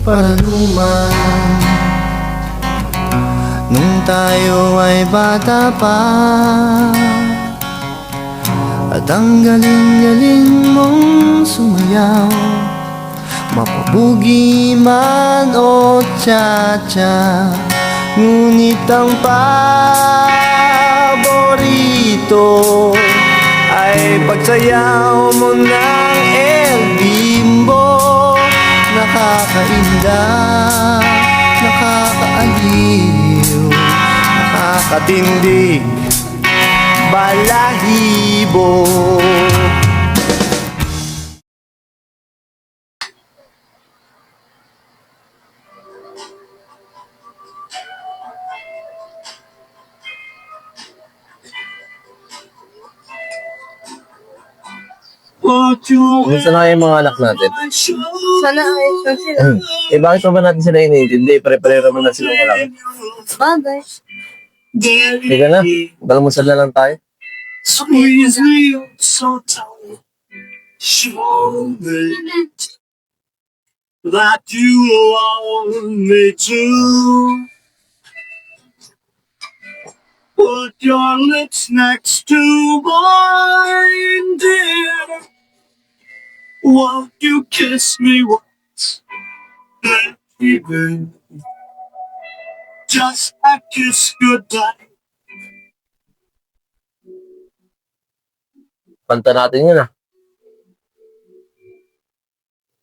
paranuman nung tayo ay bata pa. At ang galing-galing mong sumayaw, mapabugi man o cha-cha. Ngunit ang paborito ay pagsayaw mo ng El Bimbo. Nakakainda, nakakaaliw, nakakatindig, balahibo. Gusto na yung mga anak natin. Sana ayos lang sila. Bakit pa ba natin sila iniintindi? Pare-pareho naman na silang malaki. Bagay. Sige na, balmusal na lang tayo. Squeeze me so tight, show me that you want me to. Put your lips next to mine, dear. Won't you kiss me once, baby? Just a kiss goodbye. Panta natin yun ah.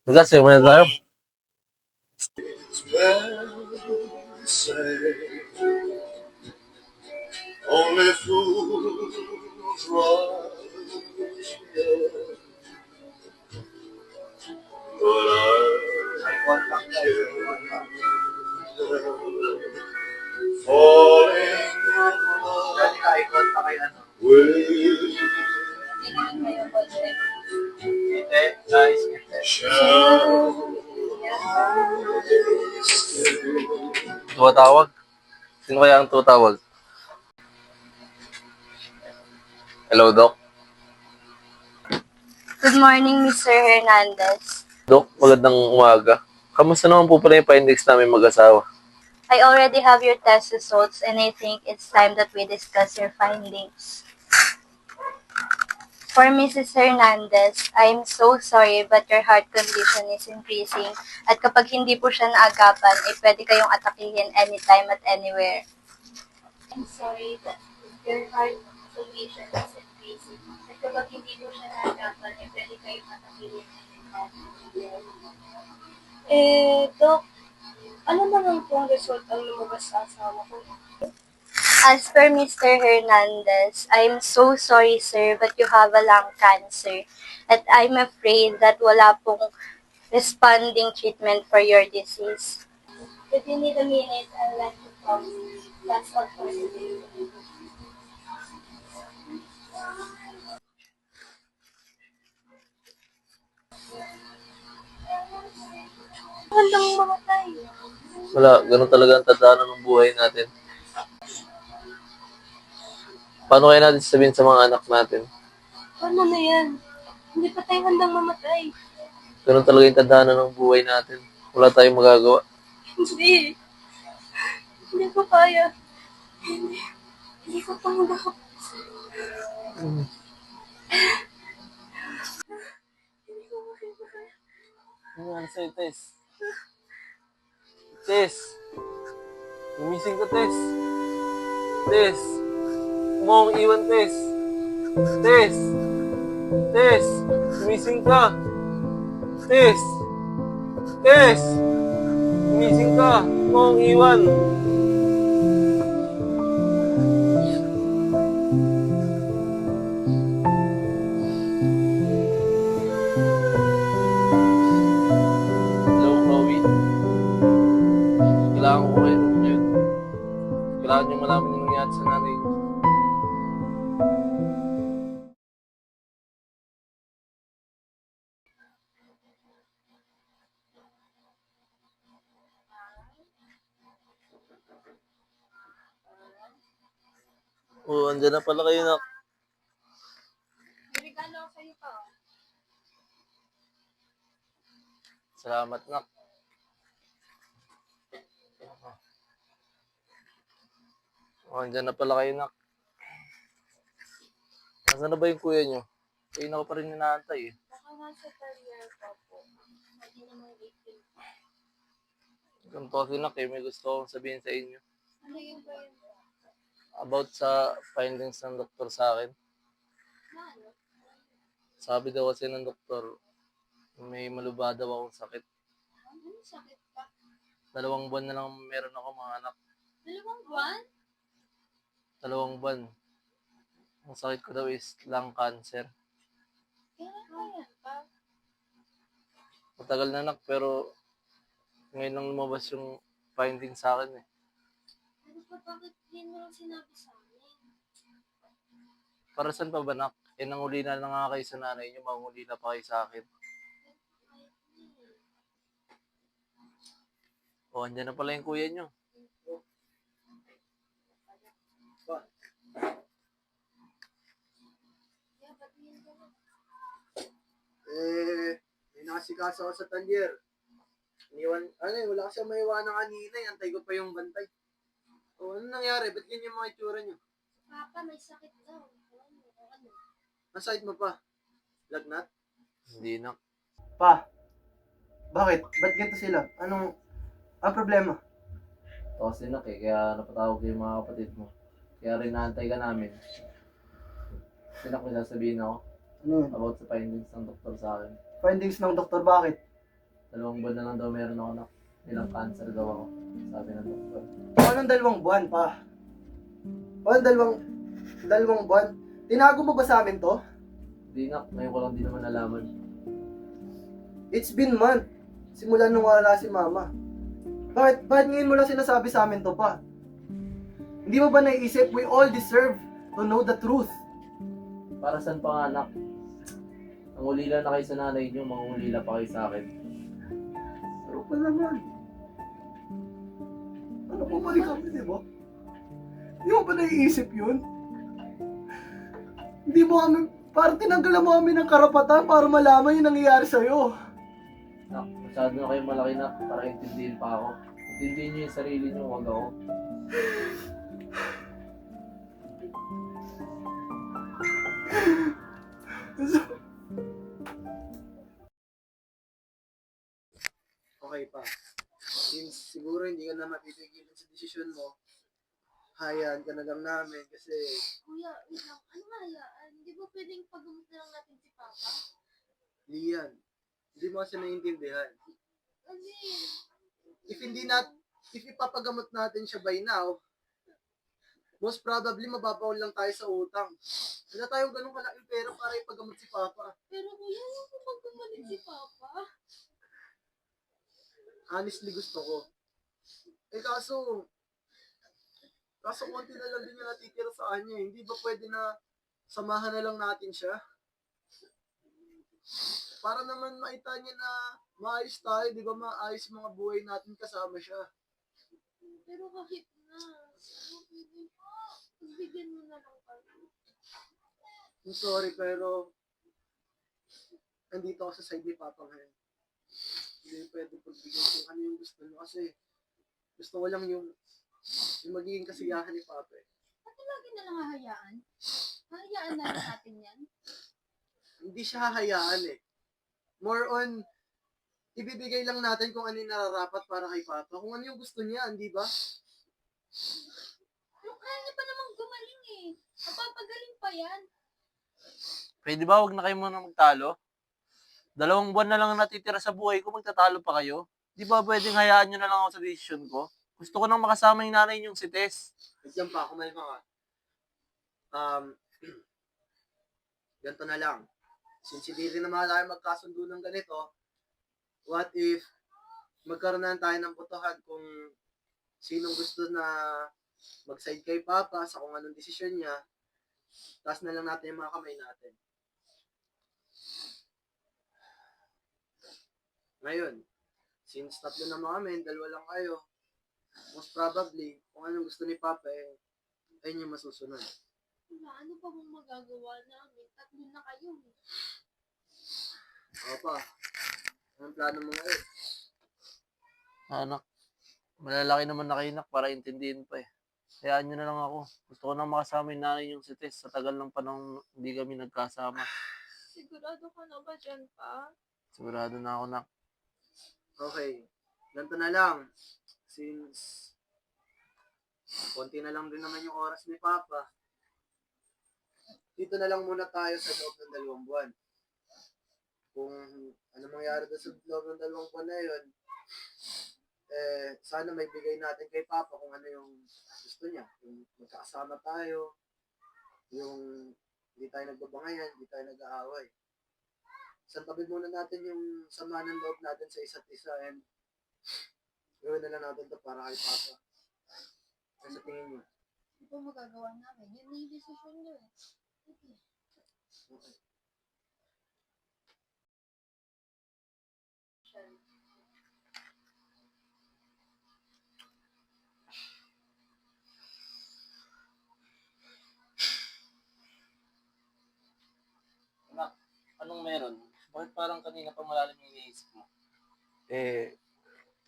Bukas, yung muna tayo. Only fools rush here, but falling in love with Tumatawag. Sino kaya ang tumatawag? Hello, Doc. Good morning, Mr. Hernandez. Doc, magandang umaga. Kamusta naman po pala yung pa-index namin mag-asawa? I already have your test results and I think it's time that we discuss your findings. For Mrs. Hernandez, I'm so sorry but your heart condition is increasing at kapag hindi po siya naagapan, pwede kayong atakihin anytime at anywhere. I'm sorry that your heart condition is increasing at kapag hindi po siya naagapan, pwede kayong atakihin anytime at anywhere. Dok, ano naman pong result ang lumabas sa asawa ko? As per Mr. Hernandez, I'm so sorry, sir, but you have a lung cancer. At I'm afraid that wala pong responding treatment for your disease. If you need a minute, I'd like to talk. That's all for today. Handang mamatay. Wala, ganun talaga ang tadhana ng buhay natin. Paano kaya natin sabihin sa mga anak natin? Paano na yan? Hindi pa tayo handang mamatay. Ganun talaga yung tadhana ng buhay natin. Wala tayong magagawa. Hindi. Hindi ko kaya. Hindi ko pangarap. Hindi ko makikaya. Ano sa'yo, Tess? Tess! Gumising ka, Tess! Tess! Huwag mong iwan, Tess! Tess! Tess! Gumising ka! Tess! Tess! Gumising ka! Huwag mong iwan! Hello, Chloe. Kailangan ko kayo ngayon. Kailangan niyo malaman yung nangyari sa nanay niyo. Oh, andyan na pala kayo, nak. Regalo ko sa'yo pa. Salamat, nak. Oh, andyan na pala kayo, nak. Nasaan na ba yung kuya nyo? Kayo na ko pa rin inaantay eh. Baka nasa career pa po. Hindi naman 18. Ganito kasi, nak, eh. May gusto akong sabihin sa inyo. Ano yun ba yun? About sa findings ng doktor sa akin. Na ano? Sabi daw kasi ng doktor, may malubha daw akong sakit. Ano sakit pa? 2 buwan na lang meron ako mga anak. 2 buwan? 2 buwan. Ang sakit ko daw is lung cancer. Kailan pa yan pa? Matagal na, nak, pero ngayon lang lumabas yung findings sa akin eh. Ano pa, bakit yun mo lang sinabi sa amin? Para saan pa ba, nak? Eh, nanguli na lang nga kayo sa nanay niyo, manguli na pa kayo sa akin. O, andyan na pala yung kuya niyo. Kaya ba't yun ka na? May nakasikaso ako sa talyer. Wala kasi maiwanan kanina. Antay ko pa yung bantay. Ano nangyari? Ba't ganyan yung mga itsura nyo? Papa, may sakit daw. Ano? Ang sakit mo pa? Lagnat? Hindi, nak. Pa, bakit? Ba't ganito sila? Ang problema? Ito kasi, nak, eh. Kaya napatawag ko yung mga kapatid mo. Kaya rin naantay ka namin. Kasi, nak, may sasabihin ako Ano yun? about sa findings ng doktor sa akin. Findings ng doktor, bakit? 2 buwan na lang daw meron ako, nak. Nilang cancer daw ako. Sabi ng doktor. Anong 2 buwan pa? Dalawang buwan? Tinago mo ba sa amin to? Hindi, nak. Ngayon ko lang din naman nalaman. It's been month. Simula nung wala si mama. Bakit ngayon mo lang sinasabi sa amin to pa? Hindi mo ba naiisip we all deserve to know the truth? Para saan pa nga, nak? Nangulila na kayo sa nanay niyo, mangulila pa kayo sa akin. Pero pa naman. Ano po ba kami, di ba? Hindi mo ba naiisip yun? Hindi mo kami, parang tinanggalan mo kami ng karapatan para malaman yung nangyayari sa'yo. Nak, masyado na kayo malaki, nak, para intindihin pa ako. Intindihin niyo yung sarili niyo, wag ako. Okay pa. Since siguro hindi ka na mapipigilan sa desisyon mo, hayaan ka na lang namin kasi Kuya, wait lang. Ano nga yan? Di ba pwedeng paggamot na lang natin si Papa? Lian, hindi mo kasi naiintindihan. Kasi, If ipapagamot natin siya by now, most probably mababaw lang tayo sa utang. Wala tayong ganun kalaking pera para ipagamot si Papa. pero kuya, huwag mo pagkamalit si Papa. Honestly, gusto ko. Kaso konti na lang din yung natitira sa kanya. Hindi ba pwede na samahan na lang natin siya? Para naman maita niya na maayos tayo, di ba maayos yung mga buhay natin kasama siya. Pero kahit na, ano pwede pa? Pagbigyan mo na lang kami. I'm sorry, pero nandito ako sa side ni Papa ngayon. Hindi pwede pagbigyan kung ano yung gusto mo kasi gusto ko lang yung magiging kasiyahan ni Papa eh. Pati lagi na lang hahayaan? Hahayaan na lang natin yan? Hindi siya hahayaan eh. More on, ibibigay lang natin kung ano yung nararapat para kay Papa. Kung ano yung gusto niya, di ba? Pero kaya niya pa namang gumaling eh. Mapapagaling pa yan. Pwede ba, wag na kayo muna magtalo? 2 buwan na lang ang natitira sa buhay ko, magtatalo pa kayo? Di ba pwedeng hayaan nyo na lang ako sa decision ko? Gusto ko nang makasama yung nanay niyong si Tess. Diyan pa, kumalma ka. Ganito na lang. Since hindi rin naman tayo magkasundo ng ganito, what if magkaroon na tayo ng botohan kung sinong gusto na mag-side kay Papa sa kung anong desisyon niya, taas na lang natin yung mga kamay natin. Ngayon, since 3 naman kami, 2 lang kayo, most probably, kung anong gusto ni Papa, ayun yung masusunod. Wala, ano pa bang magagawa namin? 3 na kayo. Papa, Anong plano mo ngayon? Anak, malalaki naman na kayo, nak, para intindihin pa eh. Hayaan nyo na lang ako. Gusto ko nang makasama yung nanay yung si Tess. Sa tagal ng panahon hindi kami nagkasama. Sigurado ka na ba dyan pa? Sigurado na ako, nak. Okay. Ganito na lang. Since konti na lang din naman yung oras ni Papa, dito na lang muna tayo sa loob ng 2 buwan. Kung ano mangyari doon sa loob ng 2 buwan na yun, sana may bigay natin kay Papa kung ano yung gusto niya. Yung magkakasama tayo, yung hindi tayo nagbabangayan, hindi tayo nag-aaway. Santabi muna natin yung sama ng loob natin sa isa't isa and gawin na lang natin to para kay Papa. Ano sa tingin niyo? Ito magagawa namin. Yan na yung desisyon nyo eh. Sige. Okay. Anak, anong meron? Bakit parang kanina pa malalim yung iniisip mo?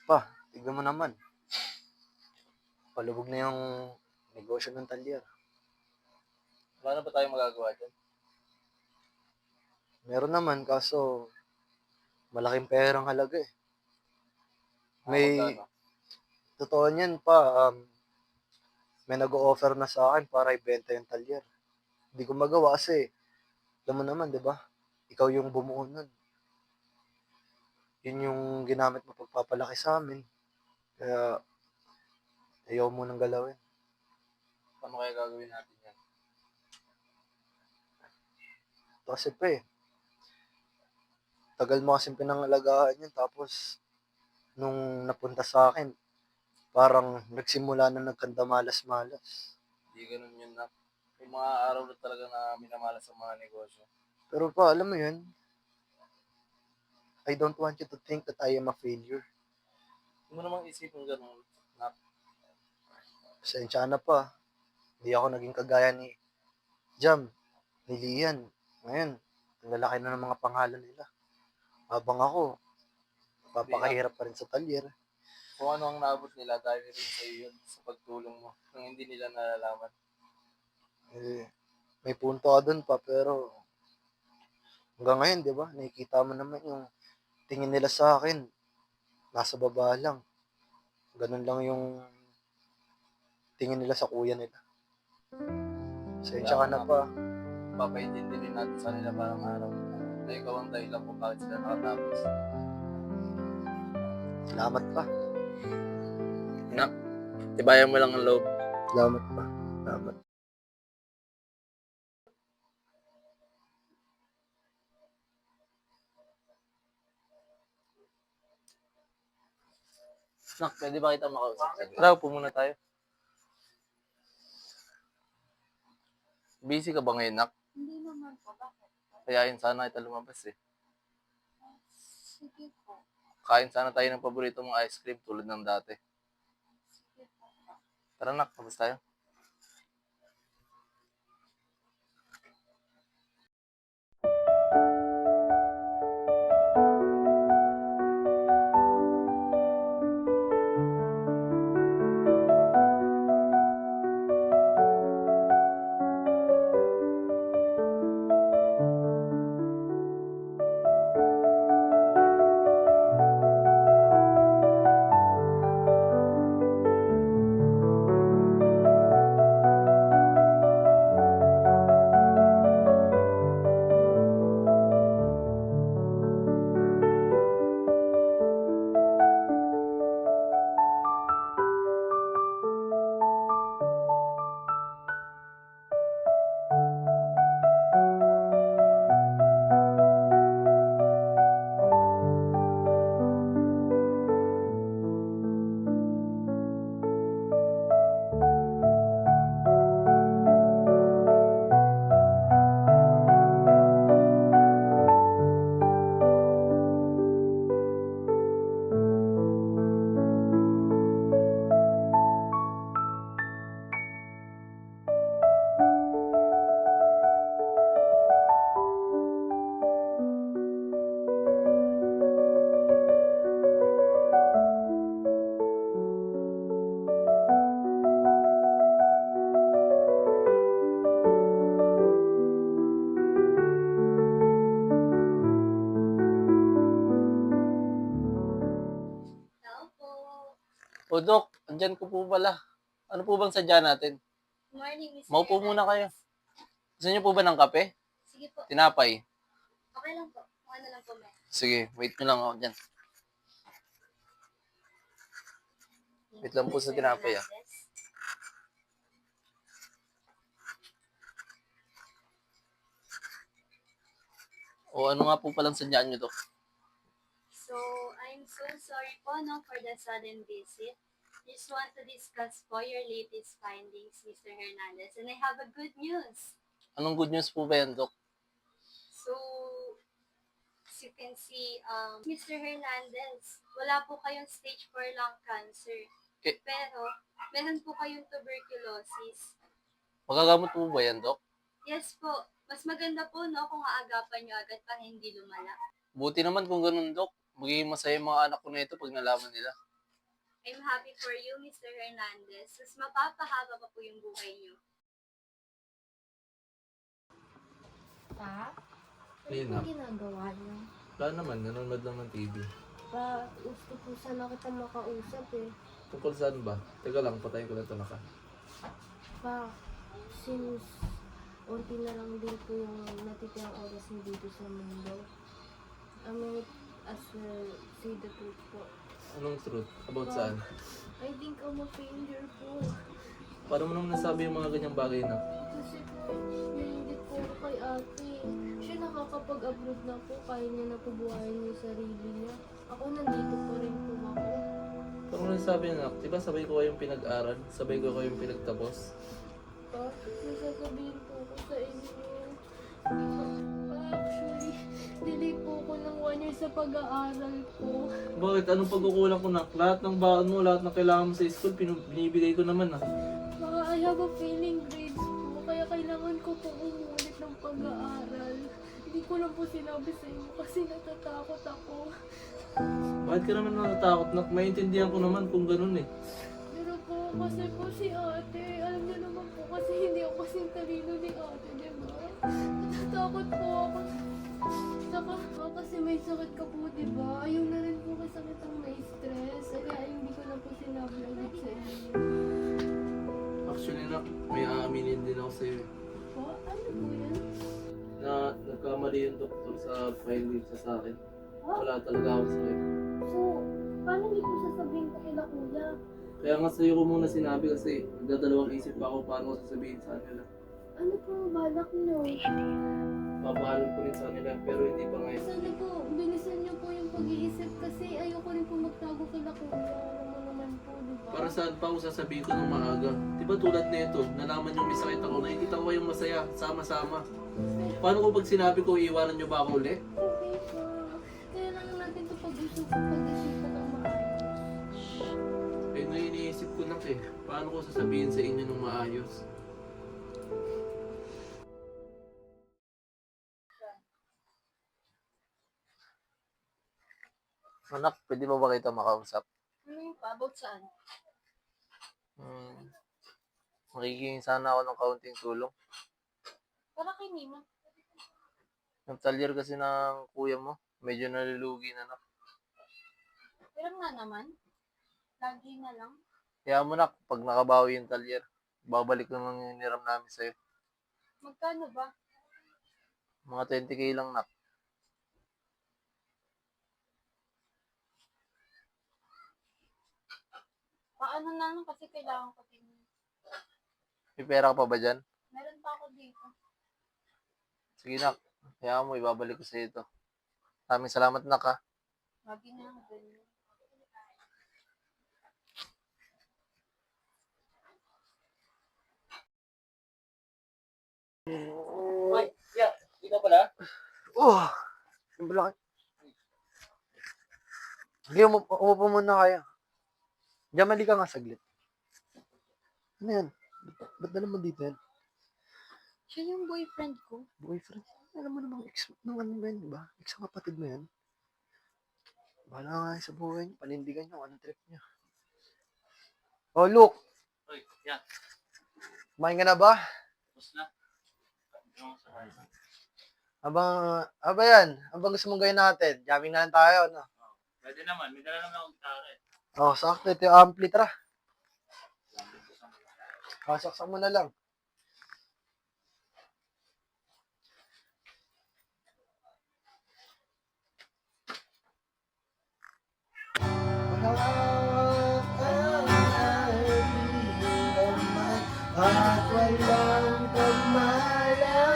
Pa, tignan mo naman. Palubog na yung negosyo ng talyer. Wala na ba tayong magagawa dyan? Meron naman, kaso malaking perang halaga eh. May, Magkano? totoo niyan pa, may nag-o-offer na sa akin para ibenta yung talyer. Hindi ko magawa kasi, alam mo naman, di ba? Ikaw yung bumuo nun. Yun yung ginamit mo pagpapalaki sa amin. Kaya, ayaw mo nang galawin. Paano kaya gagawin natin yan? Ito kasi pa eh. Tagal mo kasing pinangalagaan yun. Tapos, nung napunta sa akin, parang nagsimula na nagkandamalas-malas. Hindi ganun yun, nak. May mga araw na talaga na minamalas sa mga negosyo. Pero pa, alam mo yun, I don't want you to think that I am a failure. Hindi mo namang isipin ganun, nak. Pasensya na pa. Hindi ako naging kagaya ni Jam, ni Lian. Ngayon, ang lalaki na ng mga pangalan nila. Habang ako, papakahirap pa rin sa talyer. Kung ano ang naabot nila dahil rin sa iyo yun, sa pagtulong mo, nang hindi nila nalalaman. May punto ka dun pa, pero hanggang ngayon, di ba? Nakikita mo naman yung tingin nila sa akin. Nasa baba lang. Ganun lang yung tingin nila sa kuya nila. Pasensya ka na pa. Papaintindi rin natin sa nila parang araw na ikaw ang dahilan kung bakit sila nakatapos. Salamat pa. Nak, tibayan mo lang ang loob. Salamat pa. Salamat. Nak, pwede ba kita makausap? Tara, upo muna tayo. Busy ka ba ngayon, nak? Hindi naman po. Bakit? Kayain sana kita lumabas eh. Sige po. Kain sana tayo ng paborito mong ice cream tulad ng dati. Sige po. Tara nak, labas tayo. O, Dok, andyan ko po pala. Ano po bang sadya natin? Morning, Mr. Maupo muna kayo. Hernandez. Gusto niyo po ba ng kape? Sige po. Tinapay? Okay lang po. Kung ano lang po, ma'am. Sige, wait nyo lang ako dyan. Wait lang po sa Mr. tinapay, ah. Hernandez. O, ano nga po palang sadyaan nyo, Dok? So, I'm so sorry po no for the sudden visit. Just want to discuss po your latest findings, Mr. Hernandez. And I have a good news. Anong good news po ba yan, Dok? So, as you can see, Mr. Hernandez, wala po kayong stage 4 lung cancer. Eh. Pero, meron po kayong tuberculosis. Magagamot po ba yan, Dok? Yes po. Mas maganda po no kung aagapan nyo agad para hindi lumala. Buti naman kung ganun, Dok. Magiging masaya yung mga anak ko na ito pag nalaman nila. I'm happy for you, Mr. Hernandez. Mas mapapahaba pa po yung buhay nyo. Pa? Lina. Ano ginagawa niyo? Wala naman, nanonood lang ng TV. Pa, gusto po sana kita makausap eh. Tungkol saan ba? Teka lang, patayin ko na ito naka. Pa, since unti na lang din po yung natitirang oras niyo dito sa mundo, I mean, as well, say the truth po. Anong truth? About saan? I think I'm a failure po. Paano mo naman nasabi yung mga ganyang bagay na? Kasi po, naiingit po ako kay ate. Siya nakakapag-upload na po, kaya niya na po buhayin yung sarili niya. Ako nandito pa rin po ako. Paano mo nasabi na? Diba sabay ko kayong pinag-aral? Sabay ko kayong pinagtapos? Pa, may sasabihin po ko sa inyo. Actually, delay po ako ng 1 year sa pag-aaral ko. Bakit? Anong pagkukulang ko na? Lahat ng baon mo, lahat ng kailangan mo sa school, binibigay ko naman ah. I have a failing grades po, kaya kailangan ko po umulit ng pag-aaral. Hindi ko lang po sinabi sa inyo kasi natatakot ako. Bakit ka naman natatakot? Maintindihan ko naman kung ganun eh. Pero po, kasi po si ate, alam niyo naman po kasi hindi ako kasing talino ni ate, di ba? Natatakot po ako. Saka, kasi may sakit ka po, di ba? Ayaw na rin po kasi kitang may stress. Kaya hindi ko na po sinabi ulit sa inyo. Actually na, may aaminin din ako sa'yo eh. Po, ano po yan? Na nagkamali yung doktor sa findings sa akin. Wala talaga ako sakit. So, paano hindi po sasabihin ko kila kuya? Kaya nga sa'yo ko muna sinabi kasi nagdadalawang isip pa ako paano ko sasabihin sa kanila. Ano po balak niyo? Papaalam ko rin sa kanila pero hindi pa ngayon. Sana po, bilisan niyo po yung pag-iisip kasi ayoko rin po magtago kila kuya. Alam mo naman po, di ba? Para saan pa ako sasabihin ko ng maaga? Diba tulad nito, nalaman yung may sakit ako, nakikita ko kayong masaya, sama-sama. Paano ko pag sinabi ko, iiwanan nyo ba ako ulit? Okay po. Kaya lang natin ito pag-isipan ng maayos. Eh, na iniisip ko lang eh. Paano ko sasabihin sa inyo ng maayos? Anak, pwede ba kita makausap? Ano yung pa? About saan? Makikinig sana ako ng kaunting tulong. Para kay Nina. Yung talyer kasi ng kuya mo, medyo nalulugi na. Pero nga naman. Lagi na lang. Kaya mo na, pag nakabawi yung talyer, babalik ko nang yung niram namin sa'yo. Magkano ba? Mga 20k lang nak. Paano na lang kasi kailangan ko din. May pera ka pa ba dyan? Meron pa ako dito. Sige nak, kaya mo, ibabalik ko sa'yo ito. Maraming salamat nak ha. Lagi na lang ganyan. Ay, yeah, kita pala? Oh, yung laki. Sige, umupo muna kayo. Jamali ka nga saglit. Ano yan? Ba't dala mo dito yan? Siya yung boyfriend ko. Boyfriend? Alam mo namang ex nung ano yan, di ba? Ex ang kapatid mo yan. Bahala nga sa buhay niyo. Panindigan niyo. Anong trip niyo? Oh, Luke. Uy, yan. Kumain ka na ba? Tapos na. Abang yan. Abang gusto mong gawin natin. Jamming na lang tayo, no? Pwede naman, may dala naman akong gitara eh. Oh, sakto. Ito yung ampli, tara. Saksak mo na lang. At walang kamalaman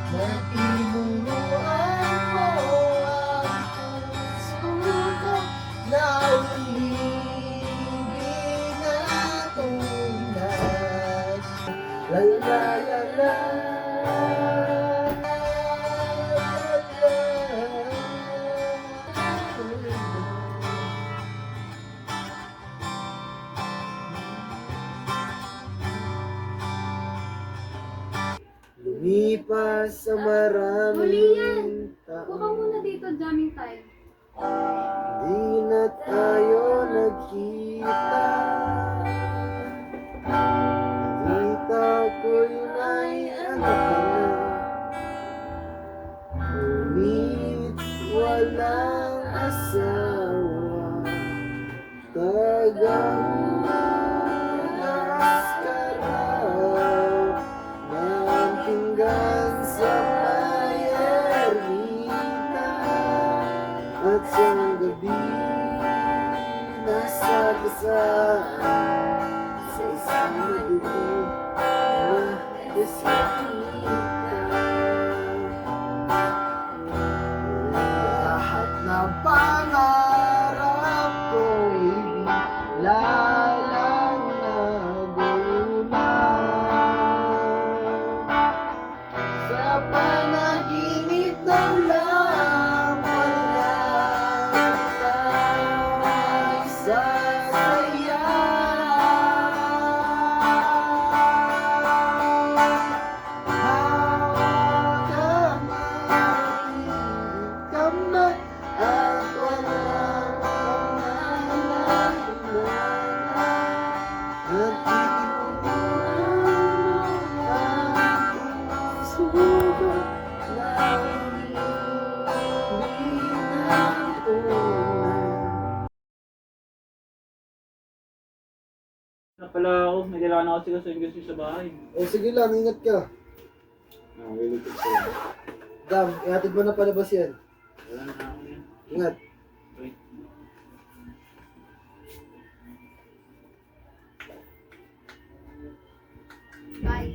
na tinuluan mo ang puso ko na umibig na tunay. La la la la. Lumipas sa maraming Huwag ka taon, muna dito, jamming time. di na tayo nagkita. Nakita ko'y may anak ka na, ngunit walang asawa. Tagahulas ka raw ng pinggan sa may ermita, at sa gabi nasa kasaan sa isang madugo na desita. Lahat ng pangarap ko'y lalang nagulat. Sa panaginip ng laman lang tayo sasaya. Hawak kamay at walang kamalaman at tinuluan ang puso ko na umibig ng tunay. Na pala ako, may kailangan ako kasi sa bahay. Eh sige lang, ingat ka. Nakaliligtas ko yan. Dam, ihatid mo na palabas yan. Wala na ako yan. Ingat. Wait. Bye.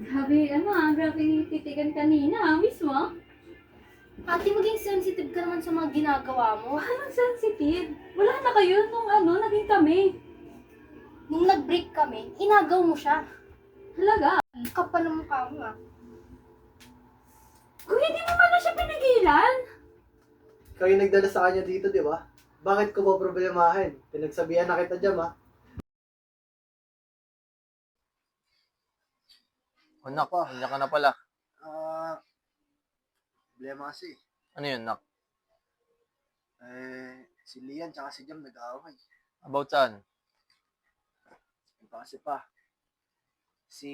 Grabe, grabe titigan kanina, miss mo? Ate, maging sensitive ka naman sa mga ginagawa mo. Anong sensitive? Wala na kayo nung naging kami. Nung nag-break kami, inagaw mo siya. Halaga. Kapal ng mukha mo ah. Kuya, di mo man na siya pinigilan. Ikaw yung nagdala sa kanya dito, di ba? Bakit ko ba problemahin? Pinagsabihan na kita dyan, ha? Anak, nandiyan ka na pala. Problema kasi. Ano yun, nak? Si Lian tsaka si Jam nag-aaway. About saan? Kasi pa. Si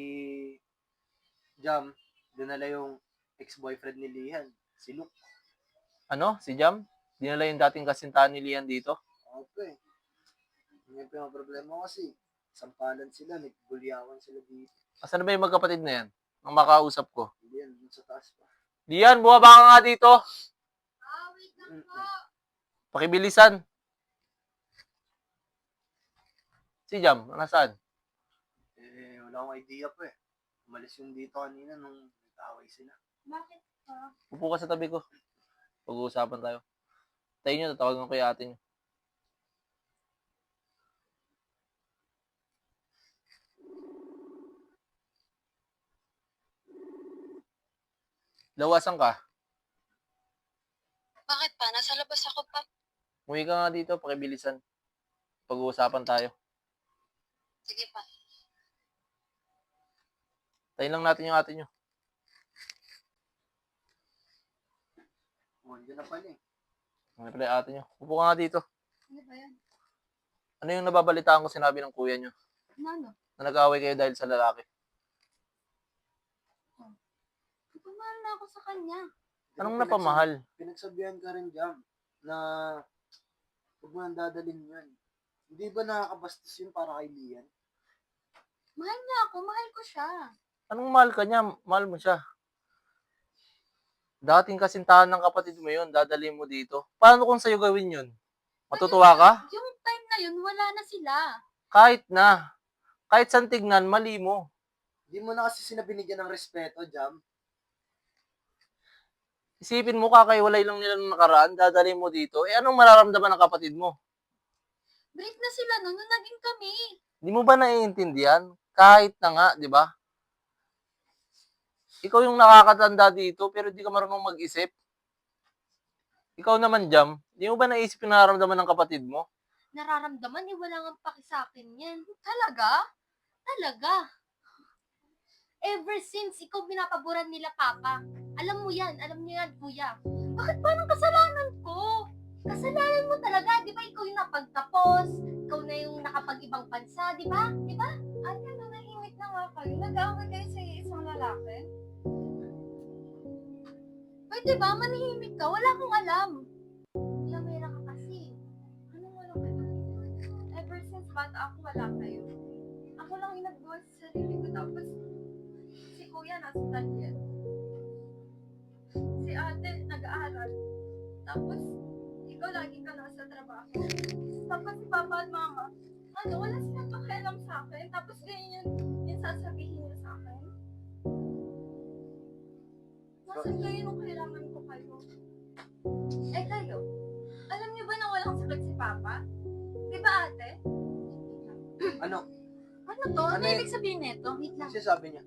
Jam, dinala yung ex-boyfriend ni Lian, si Luke. Ano? Si Jam? Dinala yung dating kasintahan ni Lian dito? Okay. Ngayon pa yung problema kasi. Sampalan sila, nagbulyawan sila dito. Asan na ba yung magkapatid na yan? Ang makausap ko. Hindi yan, dun sa taas pa. Lian, bumaba ka nga dito. Wait lang po. Pakibilisan. Si Jam, nasaan? Wala akong idea pa eh. Umalis yung dito kanina nung nag-away sila. Bakit pa? Upo ka sa tabi ko. Pag-uusapan tayo. Tayo nyo, tatawagan ko yung ate nyo. Lawasan ka. Bakit pa? Nasa labas ako pa. Umuwi ka nga dito, pakibilisan. Pag-uusapan tayo. Sige pa. Tayo lang natin yung ate nyo. Diyan na pala eh. Ano pala yung ate nyo? Upo ka nga dito. Ano ba yan? Ano yung nababalitaan ko sinabi ng kuya nyo? Ano? Na nag-away kayo dahil sa lalaki. Pumahal na ako sa kanya. Anong napamahal? Pinagsabihan ka rin, Jam, na huwag mo nang dadalhin yun. Hindi ba nakakabastos yun para kay Lian? Mahal niya ako, mahal ko siya. Anong mahal ka niya? Mahal mo siya. Dating kasintahan ng kapatid mo yun, dadalhin mo dito. Paano kung sa'yo gawin yun? Matutuwa ka? Yung time na yun, wala na sila. Kahit na. Kahit saan tignan, mali mo. Hindi mo na kasi sinabinigyan ng respeto, Jam. Isipin mo, kakaiwalay lang nila nung nakaraan, dadalhin mo dito. Eh, anong mararamdaman ng kapatid mo? Break na sila nung naging kami. Di mo ba naiintindihan? Kahit na nga, di ba? Ikaw yung nakakatanda dito, pero di ka marunong mag-isip. Ikaw naman, Jam, di mo ba naisip yung nararamdaman ng kapatid mo? Nararamdaman, wala nga paki sa akin yan. Talaga? Talaga? Ever since ikaw binapaboran nila, Papa. Alam mo yan, alam niyo yan, Kuya. Bakit ba ng kasalanan ko? Kasalanan mo talaga, di ba? Ikaw yung napagtapos, ikaw na yung nakapag-ibang bansa, di ba? Di ba? Ate, nanahimik na nga kayo. Nag-aaway kayo sa isang lalaki. Pwede ba? Manahimik ka. Wala akong alam. Lamera ka kasi. Anong wala ka? Ever since bata ako, wala kayo. Ako lang yung nagbuhat sa sarili ko. Tapos, si Kuya nasa talyan. Si ate nag-aaral. Tapos, ikaw lagi ka nasa trabaho. Tapos si Papa at Mama, wala silang pakialam sa akin. Tapos ganyan yung sasabihin niya sa akin. Nasaan kayo nung kailangan ko kayo? Eh kayo, alam niyo ba na walang sakit si Papa? Di ba ate? Ano? Ano to? Ano Ano ibig sabihin nito? Wait lang. Kasi sabi niya,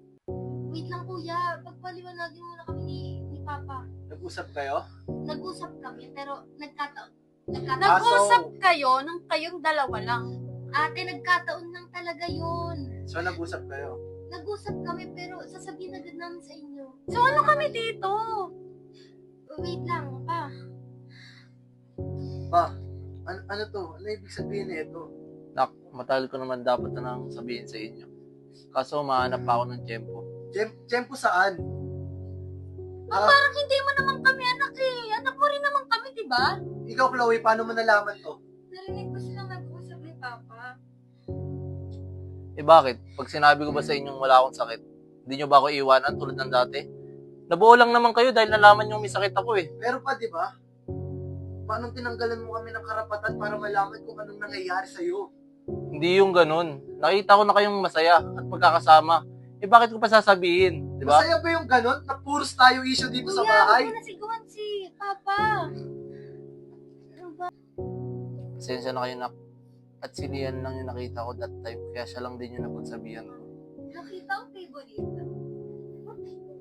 Wait lang kuya, pagpaliwanagin muna kami ni Papa. nag-usap kayo? Nag-usap kami pero nagkataon. Nag-usap kayo nang kayong dalawa lang. Ate, nagkataon lang talaga yun. So, nag-usap kayo? Nag-usap kami pero sasabihin agad namin sa inyo. So ano kami dito? Wait lang, pa. Pa, ano to? Ano ibig sabihin nito? Nak, matagal ko naman dapat na nang sabihin sa inyo. Kaso mahanap pa ako ng tempo. Tiyempo saan? Parang hindi mo naman kami anak eh. Anak mo rin naman kami, di ba? Ikaw, Chloe, paano mo nalaman to? Narinig ko silang nag-usap ni Papa. Eh bakit? Pag sinabi ko ba sa inyong wala akong sakit, hindi nyo ba ako iwanan tulad ng dati? Nabuo lang naman kayo dahil nalaman nyo may sakit ako eh. Pero pa, di ba? Paano tinanggalan mo kami ng karapatan para malaman kung anong nangyayari sa'yo? Hindi yung ganun. Nakita ko na kayong masaya at magkakasama. Eh bakit ko pa sasabihin? Di ba? Masaya ba yung ganun? Na puros tayo issue dito sa Kuya, bahay? huwag mo nasigawan si Papa. Pasensya na kayo nak. At si Lian lang yung nakita ko that time. Kaya siya lang din yung napagsabihan ko. Nakita ko favorite.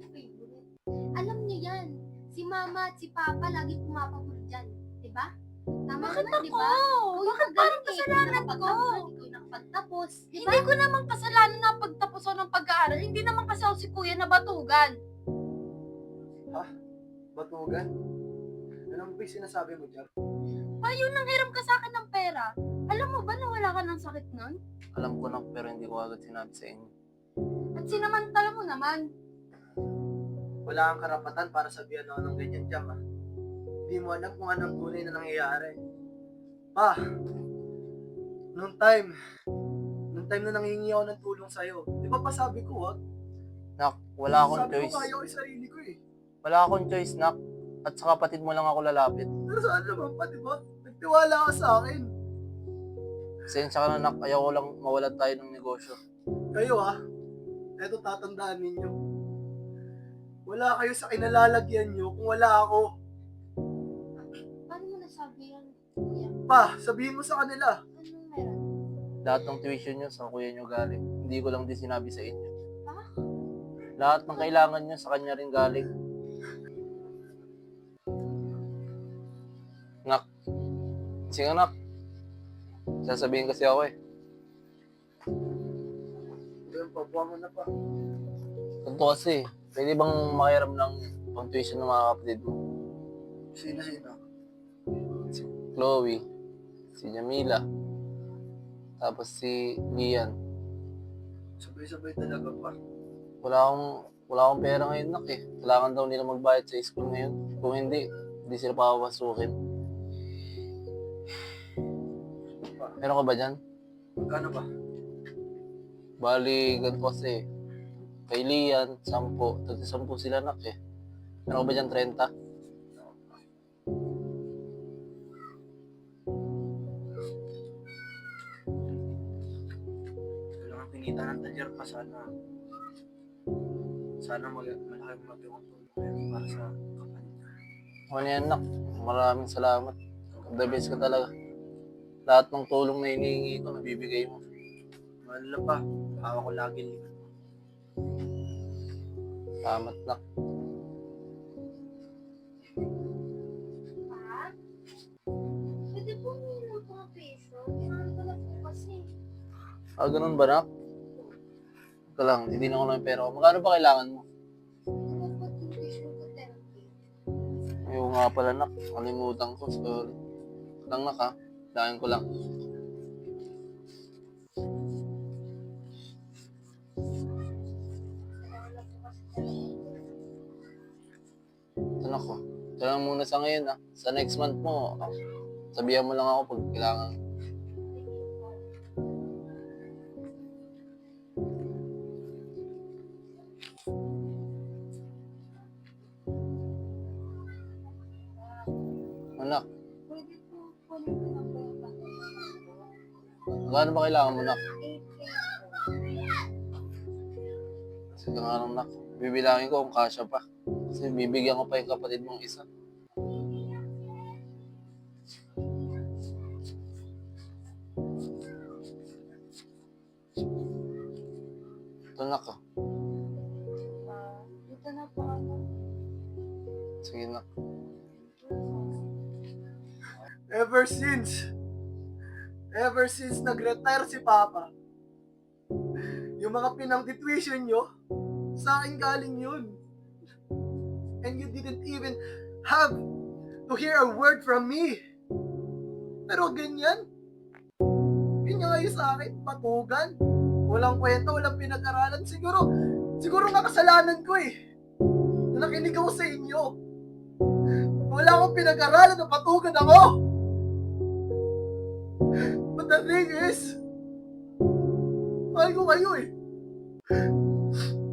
Favorite. Alam niyo yan. Si Mama at si Papa lagi pumapahuli dyan. Diba? Tama Bakit naman, ako? diba? Bakit parang kasalanan ko? Ikaw nakapagtapos. Diba? Hindi ko naman kasalanan na pagtapos ako ng pag-aaral. Hindi naman kasi ako si Kuya na batugan. Batugan? Anong ba yung sinasabi mo dyan? Payo nang hiram ka sa akin ng pera. Alam mo ba na wala ka ng sakit nun? Alam ko na pero hindi ko agad sinabi sa inyo. At sinamantala mo naman. Wala kang karapatan para sabihan ako ng ganyan dyan, ha? Hindi mo alam kung anong tunay na nangyayari. Pa, nung time na nangingi ako ng tulong sa'yo, di ba pa sabi ko, ha? Nak, wala akong Sabi choice. ko kaya ko yung sarili ko, eh. Wala akong choice, nak. At sa kapatid mo lang ako lalapit. Pero saan naman pa, di ba? Nagtiwala ka sa akin. Pasensya ka na, nak. Ayaw ko lang mawalan tayo ng negosyo. Kayo, ha? Eto tatandaan ninyo. Wala kayo sa kinalalagyan nyo kung wala ako. Paano mo nasabi yan, Kuya? Pa, sabihin mo sa kanila. Anong meron? Lahat ng tuition nyo sa kuya nyo galing. Hindi ko lang din sinabi sa inyo. Ah? Lahat ng kailangan nyo sa kanya rin galing. Nak. Sige nak. Sasabihin kasi ako eh. Ganun pa, buwan mo na pa. Ganito kasi, pwede bang makiram ng pang tuition ng mga kapatid mo? Sino? Si Chloe, si Jamila, tapos si Lian. Sabay-sabay talaga pa. Wala akong pera ngayon nak eh. Kailangan daw nila magbayad sa school ngayon. Kung hindi, hindi sila papapasukin. Meron ka ba dyan? Magkano ba? Bali, ganito kasi. Kay Lian, 10. Tati 10 sila nak eh. Meron ka ba dyan 30? Kailangan pinita ng talyer pa sana. Sana malaki magawang tulong yan para sa kapatid. O yan nak, maraming salamat. The best ka talaga. Lahat ng tulong na hinihingi ko, nabibigay mo. Mahal pa. Hawak ko lagi likod mo. Salamat nak. Pa? Pwede po minum po ang peso. Kailangan ko na po kasi. Ah, ganun ba nak? Ika lang, hindi na ko lang yung pera ko. Magkano ba kailangan mo? Ano po tuition ko 10K? Ayaw nga pala nak, kalimutan ko. Sorry. Lang nak ha, lakin ko lang. Ito na ko. Ito lang muna sa ngayon ah. Sa next month mo, sabihan mo lang ako pag kailangan. Anak, Pwede po kunin ko na po yung pangkat. magkano ba kailangan mo nak? 8K po. Sige nga lang nak. Bibilangin ko kung kasya pa. Kasi bibigyan ko pa yung kapatid mong isa. Ito nak ah. Dito na po ako. Sige nak. Ever since nag-retire si Papa, yung mga pinang-tuition nyo, sa akin galing yun. And you didn't even have to hear a word from me. Pero ganyan. Ganyan ngayon sa akin, patugan. Walang kwenta, walang pinag-aralan. Siguro nga kasalanan ko eh. Na nakinig ako sa inyo. Wala akong pinag-aralan na patugan ako. But the thing is, mahal ko kayo eh.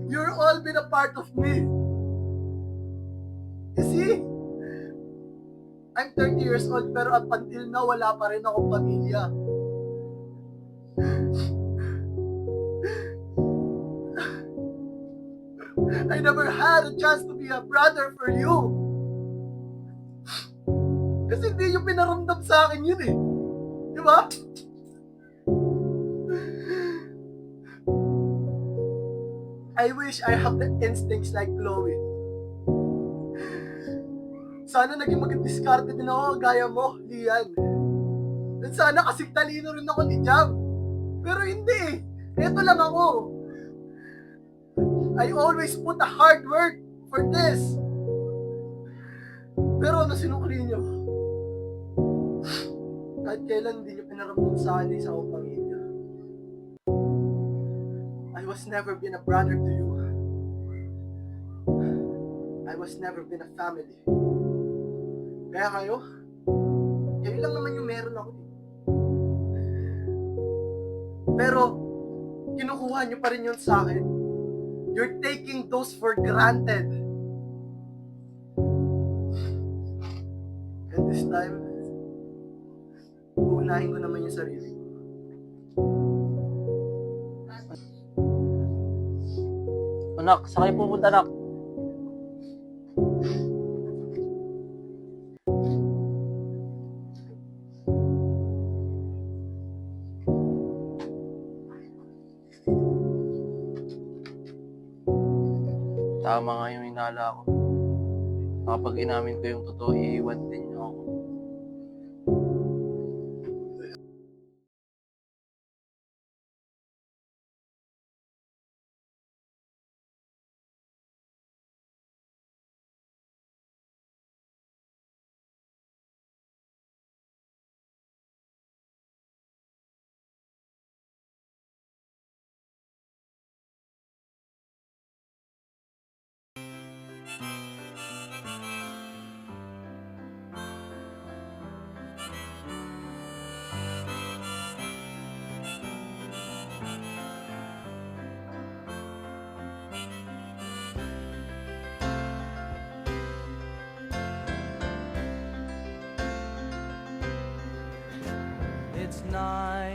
You're all been a part of me. You see? I'm 30 years old pero up until now wala pa rin akong pamilya. I never had a chance to be a brother for you. Kasi hindi yung pinaramdam sa akin yun eh. Di ba? I wish I have the instincts like Chloe. Sana naging mag-discarte din ako gaya mo, Lian. At sana kasing talino rin ako ni Jam. Pero hindi eh. Ito lang ako. I always put a hard work for this. Pero ano sinukli niyo? Kahit kailan hindi niyo pinaramdam sa akin sa akong pamilya. I was never been a brother to you. I was never been a family. Kaya kayo lang naman yung meron ako. Pero, kinukuha niyo pa rin yun sa akin. You're taking those for granted. And this time, uunahin ko naman yung sarili ko. Anak, saan kayo pupunta anak? Tama nga yung inala ko. Kapag inamin ko yung totoo, iiwan din niyo ako.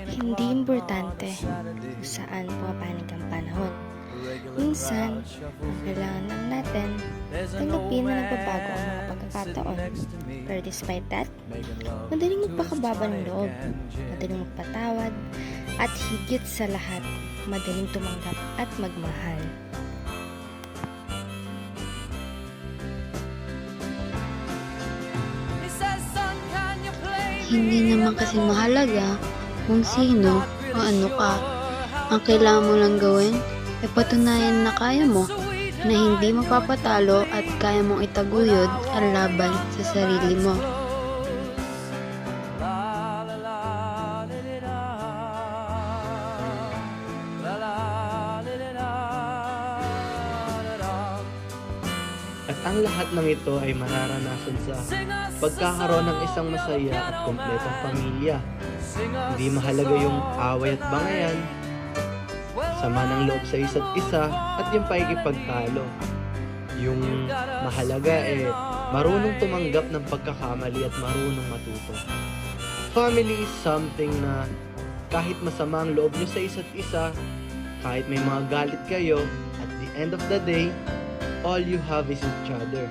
Hindi importante kung saan pumapanig ang panahon. Minsan, ang kailangan lang natin, tanggapin na nagbabago ang mga pagkakataon. Pero despite that, madaling magpakababa ng loob, madaling magpatawad, at higit sa lahat, madaling tumanggap at magmahal. Hindi naman kasi mahalaga kung sino o ano ka. Ang kailangan mo lang gawin ay patunayan na kaya mo, na hindi mapapatalo at kaya mong itaguyod ang laban sa sarili mo. At ang lahat ng ito ay mararanasan sa pagkakaroon ng isang masaya at kompletong pamilya. Hindi mahalaga yung away at bangayan, sama ng loob sa isa't isa at yung pakikipagtalo. Yung mahalaga marunong tumanggap ng pagkakamali at marunong matuto. Family is something na kahit masama ang loob nyo sa isa't isa, kahit may mga galit kayo, at the end of the day, all you have is each other.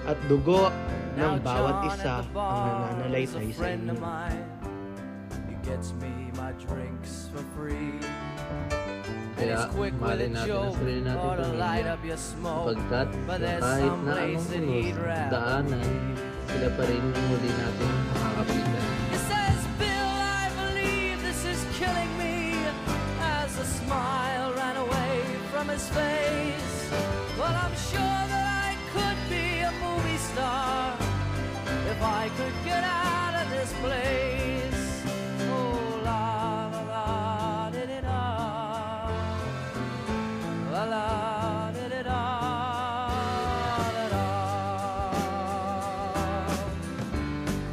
At dugo ng bawat isa ang nananalaytay sa inyo. Kaya mahalin natin ang sarili natin pamilya sapagkat kahit na anong unos, daanan, sila pa rin yung huli natin makakapitan. Well, I'm sure that I could be a movie star if I could get out of this place. Oh, la la la di di da, la la di di da da da.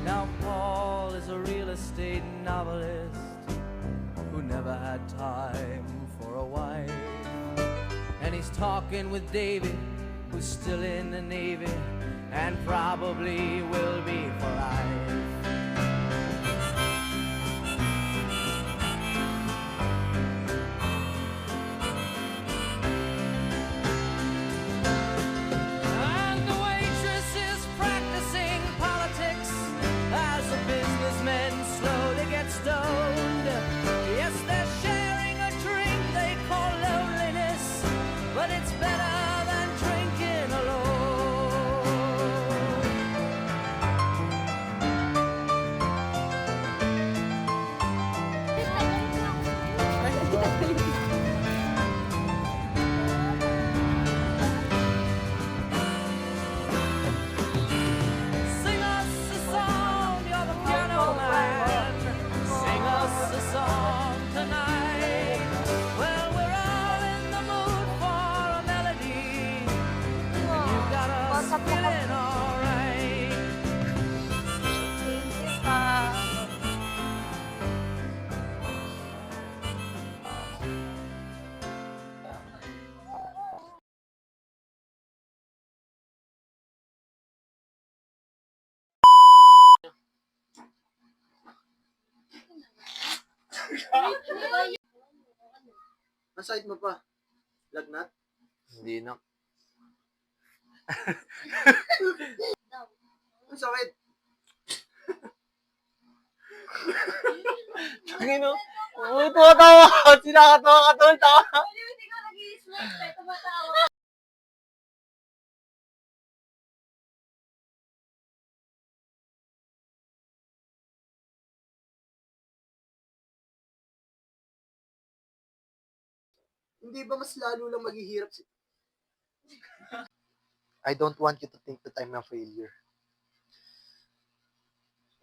Now Paul is a real estate novelist who never had time for a wife. And he's talking with David, who's still in the Navy, and probably will be for life. And the waitress is practicing politics as the businessmen slowly get stoned. Yes, they're sharing a drink they call loneliness, but it's better than drinking alone. Sing us a song, you're the piano man. Sing us a song tonight. Well, we're all in the mood for a melody, and you got us feeling alright. Ang sakit mo pa? Lagnat? Hindi na. Ang sakit? Tangino. Tuwa-tawa ako. Sinakatawa ka doon. Tawa. Hindi ko nag-i-smoke, pero tumatawa. Hindi ba mas lalo lang maghihirap si... I don't want you to think that I'm a failure.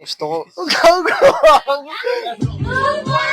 Gusto ko... Huwag ka, huwag ka. Oh my